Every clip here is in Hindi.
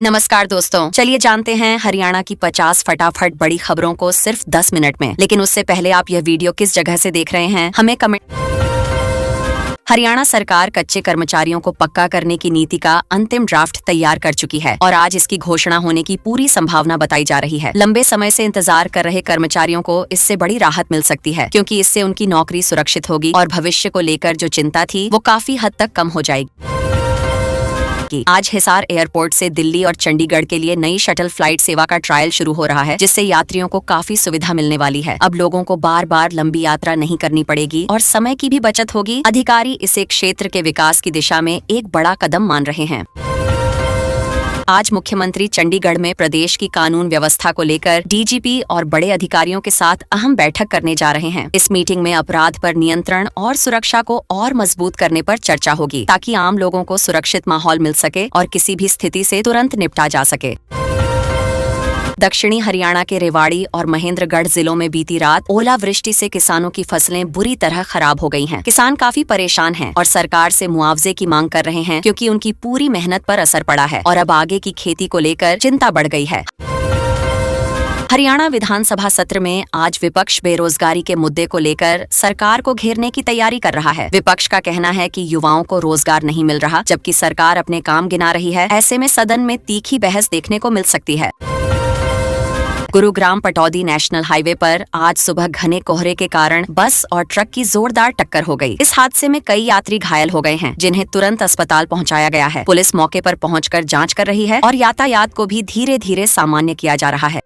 नमस्कार दोस्तों, चलिए जानते हैं हरियाणा की 50 फटाफट बड़ी खबरों को सिर्फ 10 मिनट में। लेकिन उससे पहले आप यह वीडियो किस जगह से देख रहे हैं हमें कमेंट। हरियाणा सरकार कच्चे कर्मचारियों को पक्का करने की नीति का अंतिम ड्राफ्ट तैयार कर चुकी है और आज इसकी घोषणा होने की पूरी संभावना बताई जा रही है। लंबे समय से इंतजार कर रहे कर्मचारियों को इससे बड़ी राहत मिल सकती है, क्योंकि इससे उनकी नौकरी सुरक्षित होगी और भविष्य को लेकर जो चिंता थी वो काफी हद तक कम हो जाएगी। आज हिसार एयरपोर्ट से दिल्ली और चंडीगढ़ के लिए नई शटल फ्लाइट सेवा का ट्रायल शुरू हो रहा है, जिससे यात्रियों को काफी सुविधा मिलने वाली है। अब लोगों को बार बार लंबी यात्रा नहीं करनी पड़ेगी और समय की भी बचत होगी। अधिकारी इसे क्षेत्र के विकास की दिशा में एक बड़ा कदम मान रहे हैं। आज मुख्यमंत्री चंडीगढ़ में प्रदेश की कानून व्यवस्था को लेकर डीजीपी और बड़े अधिकारियों के साथ अहम बैठक करने जा रहे हैं। इस मीटिंग में अपराध पर नियंत्रण और सुरक्षा को और मजबूत करने पर चर्चा होगी, ताकि आम लोगों को सुरक्षित माहौल मिल सके और किसी भी स्थिति से तुरंत निपटा जा सके। दक्षिणी हरियाणा के रेवाड़ी और महेंद्रगढ़ जिलों में बीती रात ओलावृष्टि से किसानों की फसलें बुरी तरह खराब हो गई हैं। किसान काफी परेशान हैं और सरकार से मुआवजे की मांग कर रहे हैं, क्योंकि उनकी पूरी मेहनत पर असर पड़ा है और अब आगे की खेती को लेकर चिंता बढ़ गई है। हरियाणा विधानसभा सत्र में आज विपक्ष बेरोजगारी के मुद्दे को लेकर सरकार को घेरने की तैयारी कर रहा है। विपक्ष का कहना है कि युवाओं को रोजगार नहीं मिल रहा, जबकि सरकार अपने काम गिना रही है। ऐसे में सदन में तीखी बहस देखने को मिल सकती है। गुरुग्राम पटौदी नेशनल हाईवे पर आज सुबह घने कोहरे के कारण बस और ट्रक की जोरदार टक्कर हो गई। इस हादसे में कई यात्री घायल हो गए हैं, जिन्हें तुरंत अस्पताल पहुंचाया गया है। पुलिस मौके पर पहुंचकर जांच कर रही है और यातायात को भी धीरे धीरे सामान्य किया जा रहा है।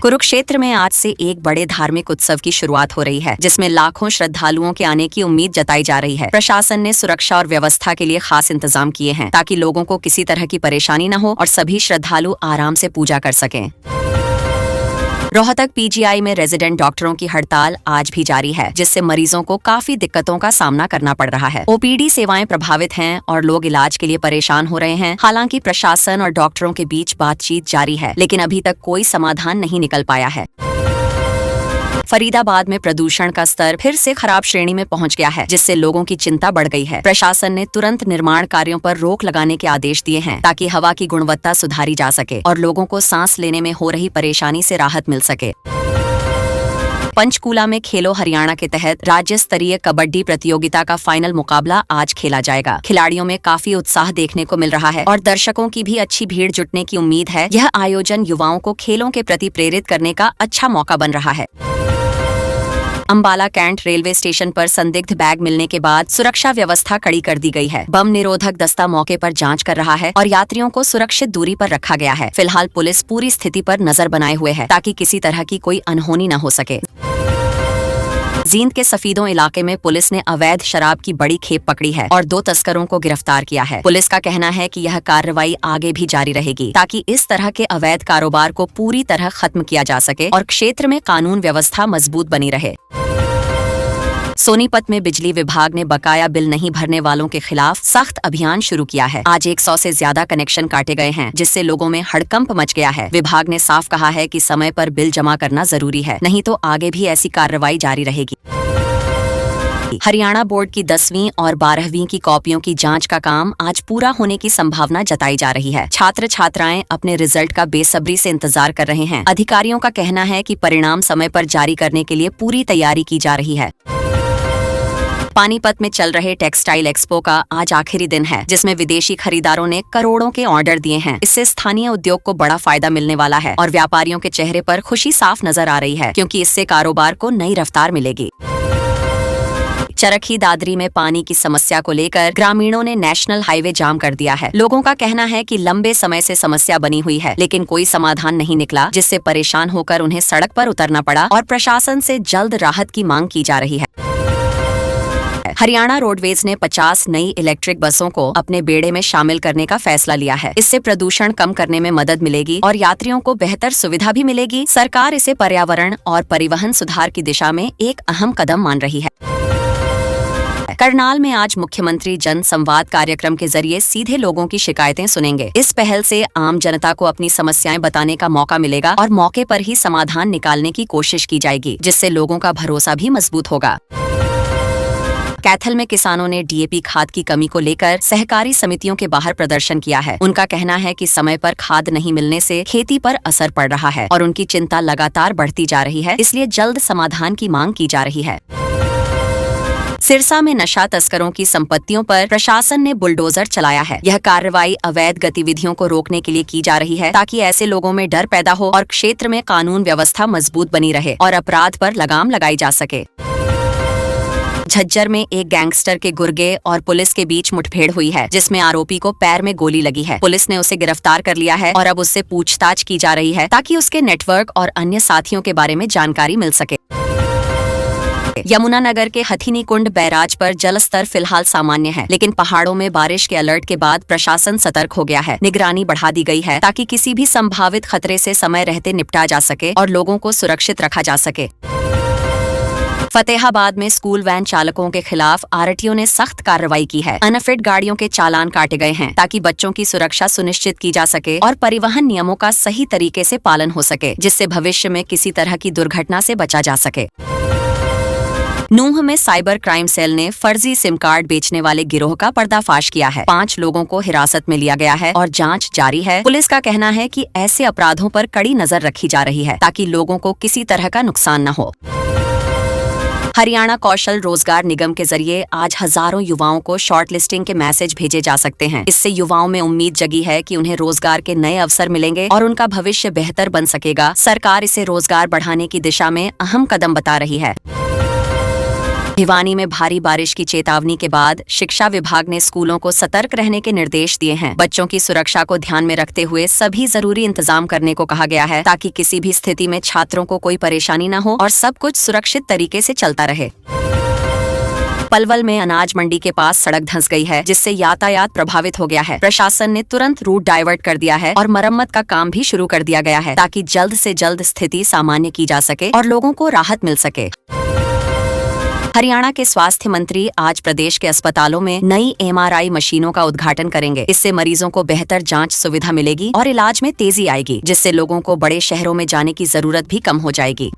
कुरुक्षेत्र में आज से एक बड़े धार्मिक उत्सव की शुरुआत हो रही है, जिसमें लाखों श्रद्धालुओं के आने की उम्मीद जताई जा रही है। प्रशासन ने सुरक्षा और व्यवस्था के लिए खास इंतजाम किए हैं, ताकि लोगों को किसी तरह की परेशानी न हो और सभी श्रद्धालु आराम से पूजा कर सकें। रोहतक पीजीआई में रेजिडेंट डॉक्टरों की हड़ताल आज भी जारी है, जिससे मरीजों को काफी दिक्कतों का सामना करना पड़ रहा है। ओपीडी सेवाएं प्रभावित हैं और लोग इलाज के लिए परेशान हो रहे हैं। हालांकि प्रशासन और डॉक्टरों के बीच बातचीत जारी है, लेकिन अभी तक कोई समाधान नहीं निकल पाया है। फरीदाबाद में प्रदूषण का स्तर फिर से खराब श्रेणी में पहुंच गया है, जिससे लोगों की चिंता बढ़ गई है। प्रशासन ने तुरंत निर्माण कार्यों पर रोक लगाने के आदेश दिए हैं, ताकि हवा की गुणवत्ता सुधारी जा सके और लोगों को सांस लेने में हो रही परेशानी से राहत मिल सके। पंचकूला में खेलो हरियाणा के तहत राज्य स्तरीय कबड्डी प्रतियोगिता का फाइनल मुकाबला आज खेला जाएगा। खिलाड़ियों में काफी उत्साह देखने को मिल रहा है और दर्शकों की भी अच्छी भीड़ जुटने की उम्मीद है। यह आयोजन युवाओं को खेलों के प्रति प्रेरित करने का अच्छा मौका बन रहा है। अंबाला कैंट रेलवे स्टेशन पर संदिग्ध बैग मिलने के बाद सुरक्षा व्यवस्था कड़ी कर दी गई है। बम निरोधक दस्ता मौके पर जांच कर रहा है और यात्रियों को सुरक्षित दूरी पर रखा गया है। फिलहाल पुलिस पूरी स्थिति पर नजर बनाए हुए है, ताकि किसी तरह की कोई अनहोनी न हो सके। जींद के सफीदों इलाके में पुलिस ने अवैध शराब की बड़ी खेप पकड़ी है और 2 तस्करों को गिरफ्तार किया है। पुलिस का कहना है कि यह कार्रवाई आगे भी जारी रहेगी, ताकि इस तरह के अवैध कारोबार को पूरी तरह खत्म किया जा सके और क्षेत्र में कानून व्यवस्था मजबूत बनी रहे। सोनीपत में बिजली विभाग ने बकाया बिल नहीं भरने वालों के खिलाफ सख्त अभियान शुरू किया है। आज 100 से ज्यादा कनेक्शन काटे गए हैं, जिससे लोगों में हड़कंप मच गया है। विभाग ने साफ कहा है कि समय पर बिल जमा करना जरूरी है, नहीं तो आगे भी ऐसी कार्रवाई जारी रहेगी। हरियाणा बोर्ड की 10वीं और 12वीं की कॉपियों की जांच का काम आज पूरा होने की संभावना जताई जा रही है। छात्र छात्राएं अपने रिजल्ट का बेसब्री से इंतजार कर रहे हैं। अधिकारियों का कहना है कि परिणाम समय पर जारी करने के लिए पूरी तैयारी की जा रही है। पानीपत में चल रहे टेक्सटाइल एक्सपो का आज आखिरी दिन है, जिसमें विदेशी खरीदारों ने करोड़ों के ऑर्डर दिए हैं। इससे स्थानीय उद्योग को बड़ा फायदा मिलने वाला है और व्यापारियों के चेहरे पर खुशी साफ नजर आ रही है, क्योंकि इससे कारोबार को नई रफ्तार मिलेगी। चरखी दादरी में पानी की समस्या को लेकर ग्रामीणों ने नेशनल हाईवे जाम कर दिया है। लोगों का कहना है कि लंबे समय से समस्या बनी हुई है, लेकिन कोई समाधान नहीं निकला, जिससे परेशान होकर उन्हें सड़क पर उतरना पड़ा और प्रशासन से जल्द राहत की मांग की जा रही है। हरियाणा रोडवेज ने 50 नई इलेक्ट्रिक बसों को अपने बेड़े में शामिल करने का फैसला लिया है। इससे प्रदूषण कम करने में मदद मिलेगी और यात्रियों को बेहतर सुविधा भी मिलेगी। सरकार इसे पर्यावरण और परिवहन सुधार की दिशा में एक अहम कदम मान रही है। करनाल में आज मुख्यमंत्री जन संवाद कार्यक्रम के जरिए सीधे लोगों की शिकायतें सुनेंगे। इस पहल से आम जनता को अपनी समस्याएं बताने का मौका मिलेगा और मौके पर ही समाधान निकालने की कोशिश की जाएगी, जिससे लोगों का भरोसा भी मजबूत होगा। कैथल में किसानों ने डीएपी खाद की कमी को लेकर सहकारी समितियों के बाहर प्रदर्शन किया है। उनका कहना है कि समय पर खाद नहीं मिलने से खेती पर असर पड़ रहा है और उनकी चिंता लगातार बढ़ती जा रही है, इसलिए जल्द समाधान की मांग की जा रही है। सिरसा में नशा तस्करों की संपत्तियों पर प्रशासन ने बुलडोजर चलाया है। यह कार्रवाई अवैध गतिविधियों को रोकने के लिए की जा रही है, ताकि ऐसे लोगों में डर पैदा हो और क्षेत्र में कानून व्यवस्था मजबूत बनी रहे और अपराध पर लगाम लगाई जा सके। झज्जर में एक गैंगस्टर के गुर्गे और पुलिस के बीच मुठभेड़ हुई है, जिसमें आरोपी को पैर में गोली लगी है। पुलिस ने उसे गिरफ्तार कर लिया है और अब उससे पूछताछ की जा रही है, ताकि उसके नेटवर्क और अन्य साथियों के बारे में जानकारी मिल सके। यमुनानगर के हथिनी कुंड बैराज पर जलस्तर फिलहाल सामान्य है, लेकिन पहाड़ों में बारिश के अलर्ट के बाद प्रशासन सतर्क हो गया है। निगरानी बढ़ा दी गई है, ताकि किसी भी संभावित खतरे से समय रहते निपटा जा सके और लोगों को सुरक्षित रखा जा सके। फतेहाबाद में स्कूल वैन चालकों के खिलाफ आरटीओ ने सख्त कार्रवाई की है। अनफिट गाड़ियों के चालान काटे गए हैं, ताकि बच्चों की सुरक्षा सुनिश्चित की जा सके और परिवहन नियमों का सही तरीके से पालन हो सके, जिससे भविष्य में किसी तरह की दुर्घटना से बचा जा सके। नूंह में साइबर क्राइम सेल ने फर्जी सिम कार्ड बेचने वाले गिरोह का पर्दाफाश किया है। 5 लोगों को हिरासत में लिया गया है और जांच जारी है। पुलिस का कहना है कि ऐसे अपराधों पर कड़ी नजर रखी जा रही है, ताकि लोगों को किसी तरह का नुकसान न हो। हरियाणा कौशल रोजगार निगम के जरिए आज हजारों युवाओं को शॉर्ट लिस्टिंग के मैसेज भेजे जा सकते हैं। इससे युवाओं में उम्मीद जगी है कि उन्हें रोजगार के नए अवसर मिलेंगे और उनका भविष्य बेहतर बन सकेगा। सरकार इसे रोजगार बढ़ाने की दिशा में अहम कदम बता रही है। भिवानी में भारी बारिश की चेतावनी के बाद शिक्षा विभाग ने स्कूलों को सतर्क रहने के निर्देश दिए हैं। बच्चों की सुरक्षा को ध्यान में रखते हुए सभी जरूरी इंतजाम करने को कहा गया है, ताकि किसी भी स्थिति में छात्रों को कोई परेशानी न हो और सब कुछ सुरक्षित तरीके से चलता रहे। पलवल में अनाज मंडी के पास सड़क धंस गई है, जिससे यातायात प्रभावित हो गया है। प्रशासन ने तुरंत रूट डाइवर्ट कर दिया है और मरम्मत का काम भी शुरू कर दिया गया है, ताकि जल्द से जल्द स्थिति सामान्य की जा सके और लोगों को राहत मिल सके। हरियाणा के स्वास्थ्य मंत्री आज प्रदेश के अस्पतालों में नई एमआरआई मशीनों का उद्घाटन करेंगे। इससे मरीजों को बेहतर जांच सुविधा मिलेगी और इलाज में तेजी आएगी, जिससे लोगों को बड़े शहरों में जाने की जरूरत भी कम हो जाएगी।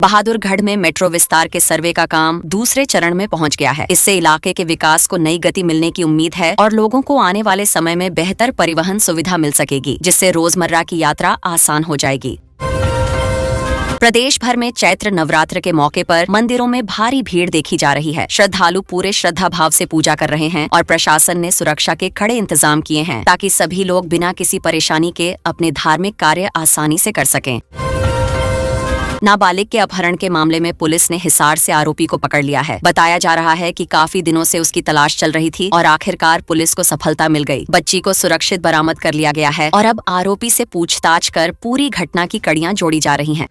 बहादुरगढ़ में मेट्रो विस्तार के सर्वे का काम दूसरे चरण में पहुंच गया है। इससे इलाके के विकास को नई गति मिलने की उम्मीद है और लोगों को आने वाले समय में बेहतर परिवहन सुविधा मिल सकेगी, जिससे रोजमर्रा की यात्रा आसान हो जाएगी। प्रदेश भर में चैत्र नवरात्र के मौके पर मंदिरों में भारी भीड़ देखी जा रही है। श्रद्धालु पूरे श्रद्धा भाव से पूजा कर रहे हैं और प्रशासन ने सुरक्षा के कड़े इंतजाम किए हैं, ताकि सभी लोग बिना किसी परेशानी के अपने धार्मिक कार्य आसानी से कर सकें। नाबालिग के अपहरण के मामले में पुलिस ने हिसार से आरोपी को पकड़ लिया है। बताया जा रहा है कि काफी दिनों से उसकी तलाश चल रही थी और आखिरकार पुलिस को सफलता मिल गई। बच्ची को सुरक्षित बरामद कर लिया गया है और अब आरोपी से पूछताछ कर पूरी घटना की कड़ियां जोड़ी जा रही हैं।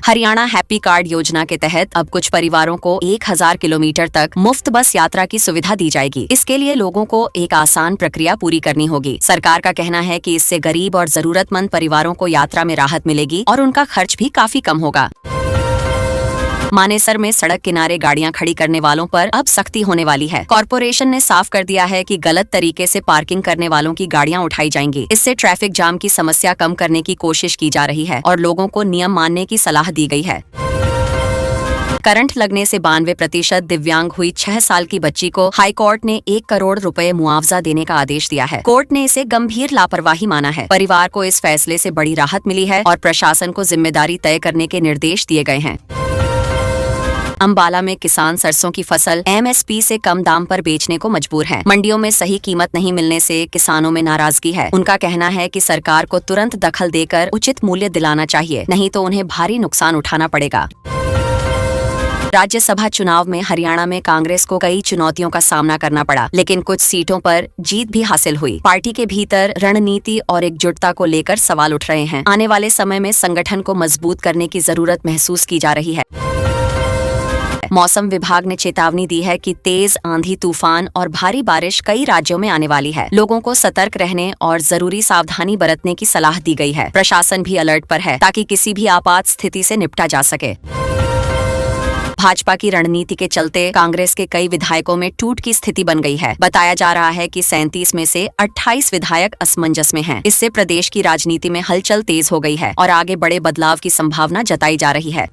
हरियाणा हैप्पी कार्ड योजना के तहत अब कुछ परिवारों को 1000 किलोमीटर तक मुफ्त बस यात्रा की सुविधा दी जाएगी। इसके लिए लोगों को एक आसान प्रक्रिया पूरी करनी होगी। सरकार का कहना है कि इससे गरीब और जरूरतमंद परिवारों को यात्रा में राहत मिलेगी और उनका खर्च भी काफी कम होगा। मानेसर में सड़क किनारे गाड़ियां खड़ी करने वालों पर अब सख्ती होने वाली है। कॉर्पोरेशन ने साफ कर दिया है कि गलत तरीके से पार्किंग करने वालों की गाड़ियां उठाई जाएंगी। इससे ट्रैफिक जाम की समस्या कम करने की कोशिश की जा रही है और लोगों को नियम मानने की सलाह दी गई है। करंट लगने से 92% दिव्यांग हुई 6 साल की बच्ची को हाईकोर्ट ने 1 करोड़ रुपए मुआवजा देने का आदेश दिया है। कोर्ट ने इसे गंभीर लापरवाही माना है। परिवार को इस फैसले से बड़ी राहत मिली है और प्रशासन को जिम्मेदारी तय करने के निर्देश दिए गए हैं। अंबाला में किसान सरसों की फसल एमएसपी से कम दाम पर बेचने को मजबूर हैं। मंडियों में सही कीमत नहीं मिलने से किसानों में नाराजगी है। उनका कहना है कि सरकार को तुरंत दखल देकर उचित मूल्य दिलाना चाहिए, नहीं तो उन्हें भारी नुकसान उठाना पड़ेगा। राज्यसभा चुनाव में हरियाणा में कांग्रेस को कई चुनौतियों का सामना करना पड़ा, लेकिन कुछ सीटों पर जीत भी हासिल हुई। पार्टी के भीतर रणनीति और एकजुटता को लेकर सवाल उठ रहे हैं। आने वाले समय में संगठन को मजबूत करने की जरूरत महसूस की जा रही है। मौसम विभाग ने चेतावनी दी है कि तेज आंधी, तूफान और भारी बारिश कई राज्यों में आने वाली है। लोगों को सतर्क रहने और जरूरी सावधानी बरतने की सलाह दी गई है। प्रशासन भी अलर्ट पर है, ताकि किसी भी आपात स्थिति से निपटा जा सके। भाजपा की रणनीति के चलते कांग्रेस के कई विधायकों में टूट की स्थिति बन गई है। बताया जा रहा है कि 37 में से 28 विधायक असमंजस में हैं। इससे प्रदेश की राजनीति में हलचल तेज हो गई है और आगे बड़े बदलाव की संभावना जताई जा रही है।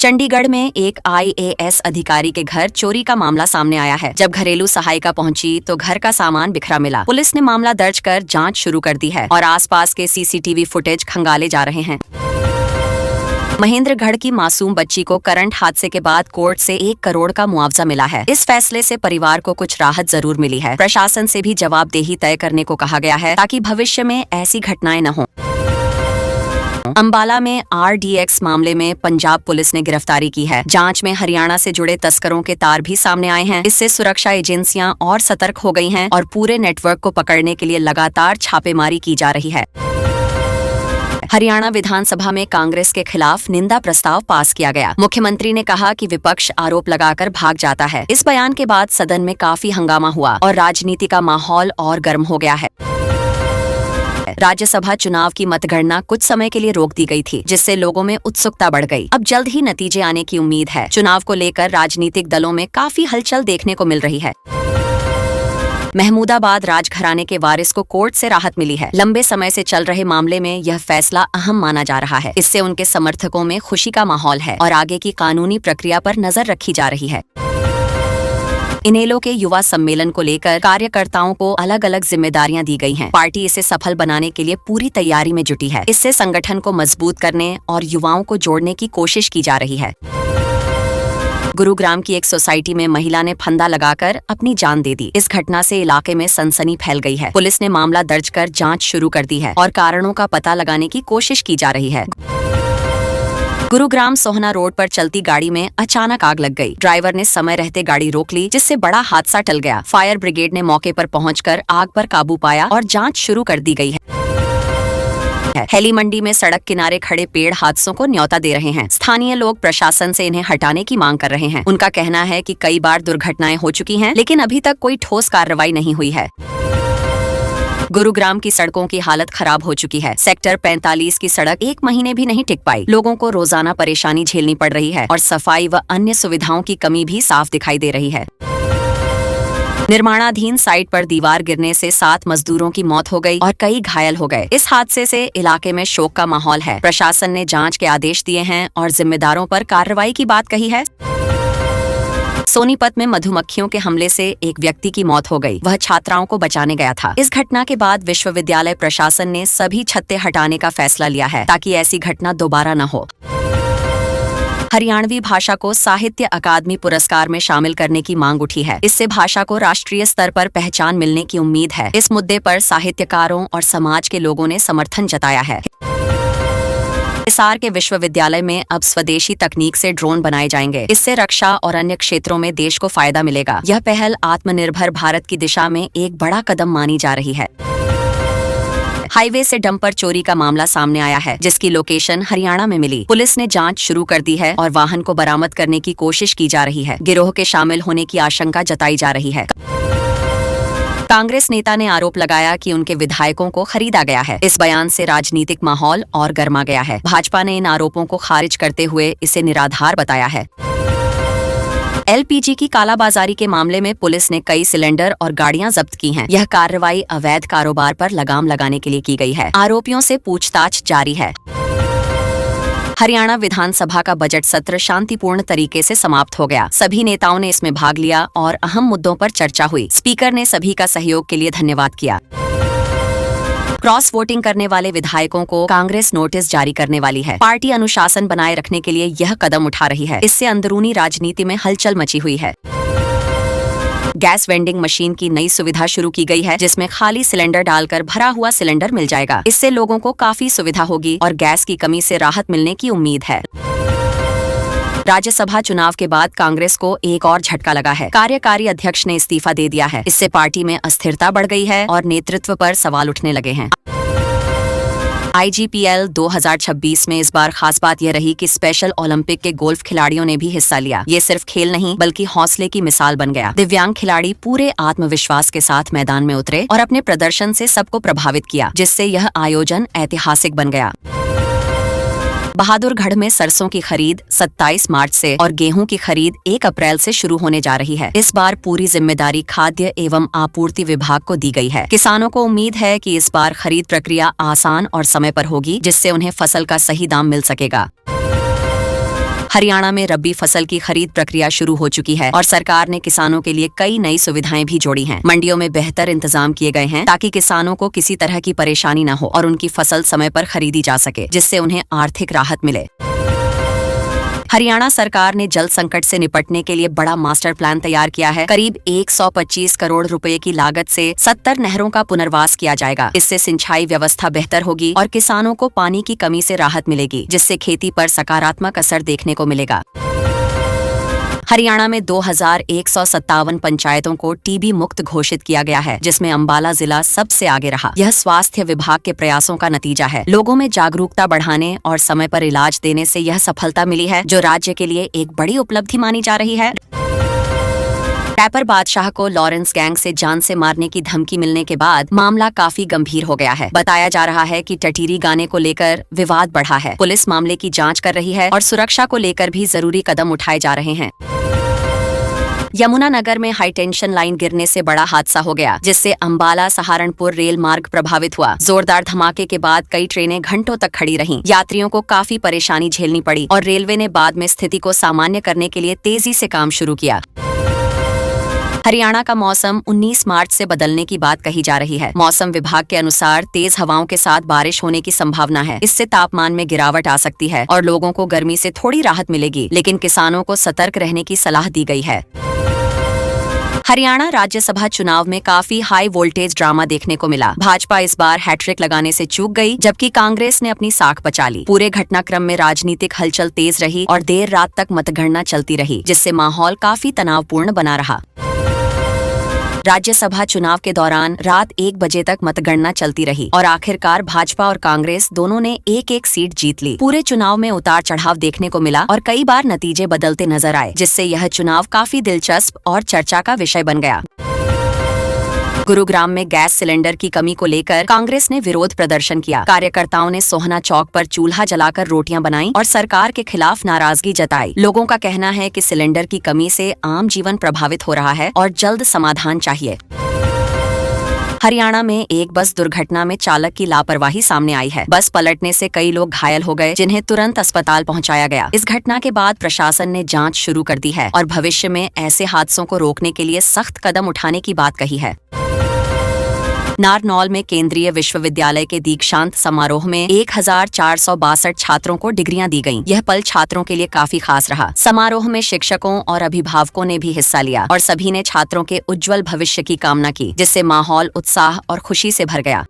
चंडीगढ़ में एक IAS अधिकारी के घर चोरी का मामला सामने आया है। जब घरेलू सहायिका पहुंची तो घर का सामान बिखरा मिला। पुलिस ने मामला दर्ज कर जांच शुरू कर दी है और आसपास के CCTV फुटेज खंगाले जा रहे हैं। महेंद्रगढ़ की मासूम बच्ची को करंट हादसे के बाद कोर्ट से 1 करोड़ का मुआवजा मिला है। इस फैसले से परिवार को कुछ राहत जरूर मिली है। प्रशासन से भी जवाबदेही तय करने को कहा गया है ताकि भविष्य में ऐसी घटनाएं न हों। अंबाला में RDX मामले में पंजाब पुलिस ने गिरफ्तारी की है। जांच में हरियाणा से जुड़े तस्करों के तार भी सामने आए हैं। इससे सुरक्षा एजेंसियां और सतर्क हो गई हैं और पूरे नेटवर्क को पकड़ने के लिए लगातार छापेमारी की जा रही है। हरियाणा विधानसभा में कांग्रेस के खिलाफ निंदा प्रस्ताव पास किया गया। मुख्यमंत्री ने कहा कि विपक्ष आरोप लगाकर भाग जाता है। इस बयान के बाद सदन में काफी हंगामा हुआ और राजनीति का माहौल और गर्म हो गया है। राज्यसभा चुनाव की मतगणना कुछ समय के लिए रोक दी गई थी, जिससे लोगों में उत्सुकता बढ़ गई। अब जल्द ही नतीजे आने की उम्मीद है। चुनाव को लेकर राजनीतिक दलों में काफी हलचल देखने को मिल रही है। महमूदाबाद राजघराने के वारिस को कोर्ट से राहत मिली है। लंबे समय से चल रहे मामले में यह फैसला अहम माना जा रहा है। इससे उनके समर्थकों में खुशी का माहौल है और आगे की कानूनी प्रक्रिया पर नजर रखी जा रही है। इनेलो के युवा सम्मेलन को लेकर कार्यकर्ताओं को अलग अलग जिम्मेदारियां दी गई हैं। पार्टी इसे सफल बनाने के लिए पूरी तैयारी में जुटी है। इससे संगठन को मजबूत करने और युवाओं को जोड़ने की कोशिश की जा रही है। गुरुग्राम की एक सोसाइटी में महिला ने फंदा लगाकर अपनी जान दे दी। इस घटना से इलाके में सनसनी फैल गई है। पुलिस ने मामला दर्ज कर जांच शुरू कर दी है और कारणों का पता लगाने की कोशिश की जा रही है। गुरुग्राम सोहना रोड पर चलती गाड़ी में अचानक आग लग गई। ड्राइवर ने समय रहते गाड़ी रोक ली, जिससे बड़ा हादसा टल गया। फायर ब्रिगेड ने मौके पर पहुंचकर आग पर काबू पाया और जांच शुरू कर दी गई है। हेली मंडी में सड़क किनारे खड़े पेड़ हादसों को न्योता दे रहे हैं। स्थानीय लोग प्रशासन से इन्हें हटाने की मांग कर रहे हैं। उनका कहना है कि कई बार दुर्घटनाएं हो चुकी हैं, लेकिन अभी तक कोई ठोस कार्रवाई नहीं हुई है। गुरुग्राम की सड़कों की हालत खराब हो चुकी है। सेक्टर 45 की सड़क 1 महीने भी नहीं टिक पाई। लोगों को रोजाना परेशानी झेलनी पड़ रही है और सफाई व अन्य सुविधाओं की कमी भी साफ दिखाई दे रही है। निर्माणाधीन साइट पर दीवार गिरने से 7 मजदूरों की मौत हो गई और कई घायल हो गए। इस हादसे से इलाके में शोक का माहौल है। प्रशासन ने जांच के आदेश दिए हैं और जिम्मेदारों पर कार्रवाई की बात कही है। सोनीपत में मधुमक्खियों के हमले से एक व्यक्ति की मौत हो गई। वह छात्राओं को बचाने गया था। इस घटना के बाद विश्वविद्यालय प्रशासन ने सभी छत्ते हटाने का फैसला लिया है ताकि ऐसी घटना दोबारा न हो। हरियाणवी भाषा को साहित्य अकादमी पुरस्कार में शामिल करने की मांग उठी है। इससे भाषा को राष्ट्रीय स्तर पर पहचान मिलने की उम्मीद है। इस मुद्दे पर साहित्यकारों और समाज के लोगों ने समर्थन जताया है। हिसार के विश्वविद्यालय में अब स्वदेशी तकनीक से ड्रोन बनाए जाएंगे। इससे रक्षा और अन्य क्षेत्रों में देश को फायदा मिलेगा। यह पहल आत्मनिर्भर भारत की दिशा में एक बड़ा कदम मानी जा रही है। हाईवे से डंपर चोरी का मामला सामने आया है, जिसकी लोकेशन हरियाणा में मिली। पुलिस ने जांच शुरू कर दी है और वाहन को बरामद करने की कोशिश की जा रही है। गिरोह के शामिल होने की आशंका जताई जा रही है। कांग्रेस नेता ने आरोप लगाया कि उनके विधायकों को खरीदा गया है। इस बयान से राजनीतिक माहौल और गर्मा गया है। भाजपा ने इन आरोपों को खारिज करते हुए इसे निराधार बताया है। LPG की कालाबाजारी के मामले में पुलिस ने कई सिलेंडर और गाड़ियां जब्त की हैं। यह कार्रवाई अवैध कारोबार पर लगाम लगाने के लिए की गई है। आरोपियों से पूछताछ जारी है। हरियाणा विधानसभा का बजट सत्र शांतिपूर्ण तरीके से समाप्त हो गया। सभी नेताओं ने इसमें भाग लिया और अहम मुद्दों पर चर्चा हुई। स्पीकर ने सभी का सहयोग के लिए धन्यवाद किया। क्रॉस वोटिंग करने वाले विधायकों को कांग्रेस नोटिस जारी करने वाली है। पार्टी अनुशासन बनाए रखने के लिए यह कदम उठा रही है। इससे अंदरूनी राजनीति में हलचल मची हुई है। गैस वेंडिंग मशीन की नई सुविधा शुरू की गई है, जिसमें खाली सिलेंडर डालकर भरा हुआ सिलेंडर मिल जाएगा। इससे लोगों को काफी सुविधा होगी और गैस की कमी से राहत मिलने की उम्मीद है। राज्यसभा चुनाव के बाद कांग्रेस को एक और झटका लगा है। कार्यकारी अध्यक्ष ने इस्तीफा दे दिया है। इससे पार्टी में अस्थिरता बढ़ गई है और नेतृत्व पर सवाल उठने लगे हैं। IGPL 2026 में इस बार खास बात यह रही कि स्पेशल ओलंपिक के गोल्फ खिलाड़ियों ने भी हिस्सा लिया। ये सिर्फ खेल नहीं बल्कि हौसले की मिसाल बन गया। दिव्यांग खिलाड़ी पूरे आत्मविश्वास के साथ मैदान में उतरे और अपने प्रदर्शन से सबको प्रभावित किया, जिससे यह आयोजन ऐतिहासिक बन गया। बहादुरगढ़ में सरसों की खरीद 27 मार्च से और गेहूं की खरीद 1 अप्रैल से शुरू होने जा रही है। इस बार पूरी जिम्मेदारी खाद्य एवं आपूर्ति विभाग को दी गई है। किसानों को उम्मीद है कि इस बार खरीद प्रक्रिया आसान और समय पर होगी, जिससे उन्हें फसल का सही दाम मिल सकेगा। हरियाणा में रबी फसल की खरीद प्रक्रिया शुरू हो चुकी है और सरकार ने किसानों के लिए कई नई सुविधाएं भी जोड़ी हैं। मंडियों में बेहतर इंतजाम किए गए हैं ताकि किसानों को किसी तरह की परेशानी न हो और उनकी फसल समय पर खरीदी जा सके, जिससे उन्हें आर्थिक राहत मिले। हरियाणा सरकार ने जल संकट से निपटने के लिए बड़ा मास्टर प्लान तैयार किया है। करीब 125 करोड़ रुपए की लागत से 70 नहरों का पुनर्वास किया जाएगा। इससे सिंचाई व्यवस्था बेहतर होगी और किसानों को पानी की कमी से राहत मिलेगी, जिससे खेती पर सकारात्मक असर देखने को मिलेगा। हरियाणा में 2157 पंचायतों को टीबी मुक्त घोषित किया गया है, जिसमें अंबाला जिला सबसे आगे रहा। यह स्वास्थ्य विभाग के प्रयासों का नतीजा है। लोगों में जागरूकता बढ़ाने और समय पर इलाज देने से यह सफलता मिली है, जो राज्य के लिए एक बड़ी उपलब्धि मानी जा रही है। रैपर बादशाह को लॉरेंस गैंग से जान से मारने की धमकी मिलने के बाद मामला काफी गंभीर हो गया है। बताया जा रहा है कि टटीरी गाने को लेकर विवाद बढ़ा है। पुलिस मामले की जांच कर रही है और सुरक्षा को लेकर भी जरूरी कदम उठाए जा रहे हैं। यमुनानगर में हाई टेंशन लाइन गिरने से बड़ा हादसा हो गया, जिससे अंबाला सहारनपुर रेल मार्ग प्रभावित हुआ। जोरदार धमाके के बाद कई ट्रेनें घंटों तक खड़ी रहीं। यात्रियों को काफी परेशानी झेलनी पड़ी और रेलवे ने बाद में स्थिति को सामान्य करने के लिए तेजी से काम शुरू किया। हरियाणा का मौसम 19 मार्च से बदलने की बात कही जा रही है। मौसम विभाग के अनुसार तेज हवाओं के साथ बारिश होने की संभावना है। इससे तापमान में गिरावट आ सकती है और लोगों को गर्मी से थोड़ी राहत मिलेगी, लेकिन किसानों को सतर्क रहने की सलाह दी गई है। हरियाणा राज्यसभा चुनाव में काफी हाई वोल्टेज ड्रामा देखने को मिला। भाजपा इस बार हैट्रिक लगाने से चूक गई, जबकि कांग्रेस ने अपनी साख बचा ली। पूरे घटनाक्रम में राजनीतिक हलचल तेज रही और देर रात तक मतगणना चलती रही, जिससे माहौल काफी तनावपूर्ण बना रहा। राज्यसभा चुनाव के दौरान रात 1 बजे तक मतगणना चलती रही और आखिरकार भाजपा और कांग्रेस दोनों ने एक सीट जीत ली। पूरे चुनाव में उतार चढ़ाव देखने को मिला और कई बार नतीजे बदलते नजर आए, जिससे यह चुनाव काफी दिलचस्प और चर्चा का विषय बन गया। गुरुग्राम में गैस सिलेंडर की कमी को लेकर कांग्रेस ने विरोध प्रदर्शन किया। कार्यकर्ताओं ने सोहना चौक पर चूल्हा जलाकर रोटियां बनाई और सरकार के खिलाफ नाराजगी जताई। लोगों का कहना है कि सिलेंडर की कमी से आम जीवन प्रभावित हो रहा है और जल्द समाधान चाहिए। हरियाणा में एक बस दुर्घटना में चालक की लापरवाही सामने आई है। बस पलटने से कई लोग घायल हो गए, जिन्हें तुरंत अस्पताल पहुंचाया गया। इस घटना के बाद प्रशासन ने जांच शुरू कर दी है और भविष्य में ऐसे हादसों को रोकने के लिए सख्त कदम उठाने की बात कही है। नारनौल में केंद्रीय विश्वविद्यालय के दीक्षांत समारोह में 1462 छात्रों को डिग्रियां दी गईं। यह पल छात्रों के लिए काफी खास रहा। समारोह में शिक्षकों और अभिभावकों ने भी हिस्सा लिया और सभी ने छात्रों के उज्जवल भविष्य की कामना की, जिससे माहौल उत्साह और खुशी से भर गया।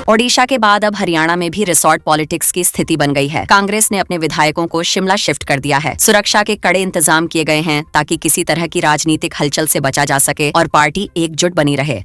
ओडिशा के बाद अब हरियाणा में भी रिसोर्ट पॉलिटिक्स की स्थिति बन गई है। कांग्रेस ने अपने विधायकों को शिमला शिफ्ट कर दिया है। सुरक्षा के कड़े इंतजाम किए गए हैं ताकि किसी तरह की राजनीतिक हलचल से बचा जा सके और पार्टी एकजुट बनी रहे।